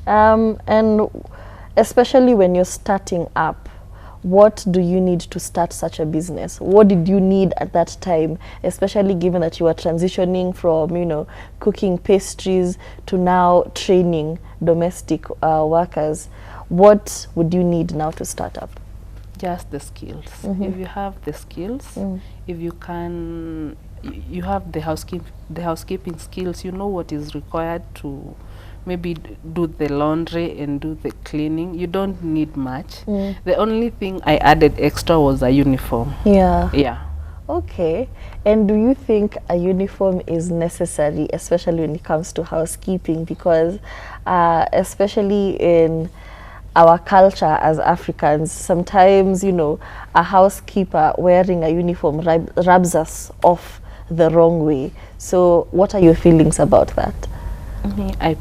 And especially when you're starting up, what do you need to start such a business? What did you need at that time, especially given that you are transitioning from, you know, cooking pastries to now training domestic workers? What would you need now to start up? Just the skills. If you have the skills, if you can, you have the housekeeping skills, you know what is required to maybe do the laundry and do the cleaning. You don't need much. The only thing I added extra was a uniform. Yeah. Okay. And do you think a uniform is necessary, especially when it comes to housekeeping? Because especially in our culture as Africans, sometimes, you know, a housekeeper wearing a uniform rubs us off the wrong way. So what are your feelings about that? I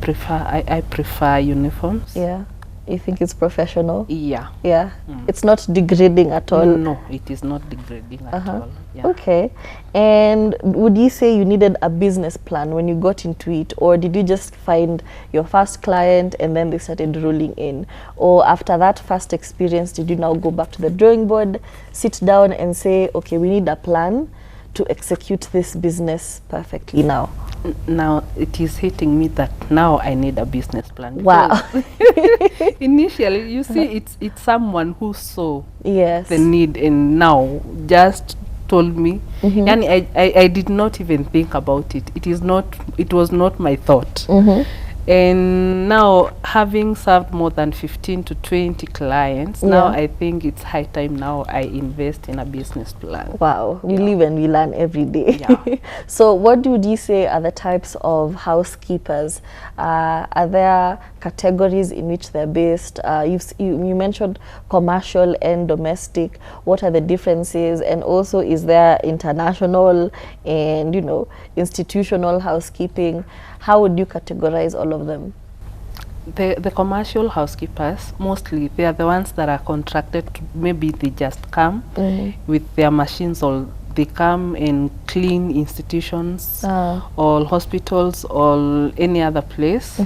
prefer uniforms. Yeah. You think it's professional? Yeah. Yeah. It's not degrading at all? No, it is not degrading at all. Yeah. Okay. And would you say you needed a business plan when you got into it, or did you just find your first client and then they started rolling in? Or after that first experience, did you now go back to the drawing board, sit down and say, okay, we need a plan to execute this business perfectly now? Now it is hitting me that now I need a business plan. Wow. Initially, you see, it's someone who saw Yes. the need and now just told me, and I did not even think about it. It was not my thought. And now, having served more than 15 to 20 clients, now I think it's high time now I invest in a business plan. Wow, we live and we learn every day. Yeah. So what would you say are the types of housekeepers? Are there categories in which they're based? You mentioned commercial and domestic. What are the differences? And also, is there international and, you know, institutional housekeeping? How would you categorize all of them? The commercial housekeepers, mostly they are the ones that are contracted to, maybe they just come with their machines, or they come and clean institutions or hospitals or any other place.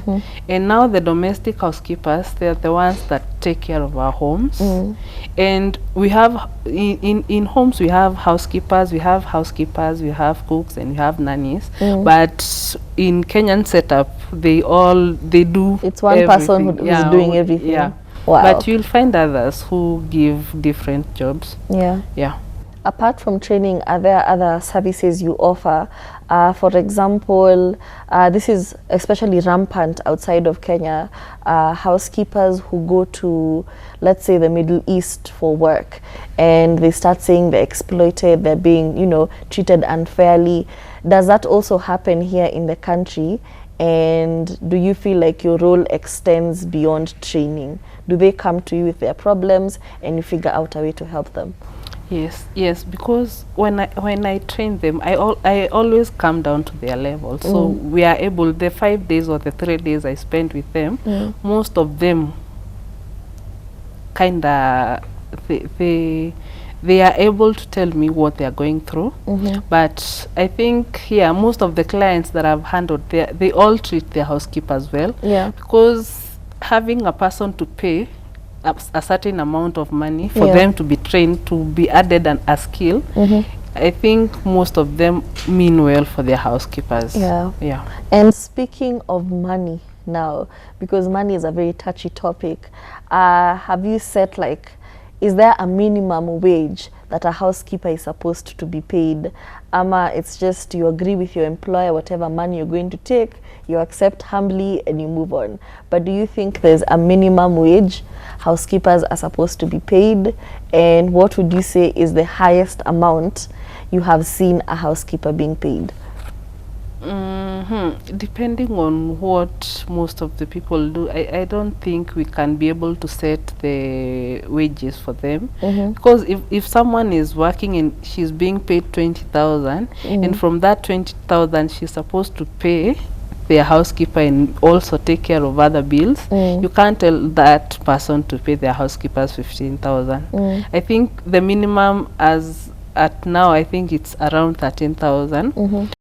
And now the domestic housekeepers, they are the ones that take care of our homes. And we have in homes we have housekeepers, we have cooks, and we have nannies. But in Kenyan setup, they do, it's one everything. person who's doing everything. Yeah. Wow. But you'll find others who give different jobs. Yeah. Apart from training, are there other services you offer? For example, this is especially rampant outside of Kenya, housekeepers who go to, let's say, the Middle East for work, and they start saying they're exploited, they're being, you know, treated unfairly. Does that also happen here in the country? And do you feel like your role extends beyond training? Do they come to you with their problems and you figure out a way to help them? Yes, because when I train them, I always come down to their level. So we are able, the 5 days or the 3 days I spent with them, most of them kinda they are able to tell me what they are going through. But I think here most of the clients that I've handled, they all treat their housekeepers well. Because having a person to pay a certain amount of money for them to be trained, to be added a skill, I think most of them mean well for their housekeepers. Yeah. And speaking of money now, because money is a very touchy topic, have you set, like, is there a minimum wage that a housekeeper is supposed to be paid? It's just you agree with your employer, whatever money you're going to take, you accept humbly and you move on. But do you think there's a minimum wage housekeepers are supposed to be paid? And what would you say is the highest amount you have seen a housekeeper being paid? Depending on what most of the people do, I don't think we can be able to set the wages for them. Because if someone is working and she's being paid 20,000, and from that 20,000 she's supposed to pay their housekeeper and also take care of other bills, you can't tell that person to pay their housekeepers 15,000. I think the minimum as at now, I think it's around 13,000.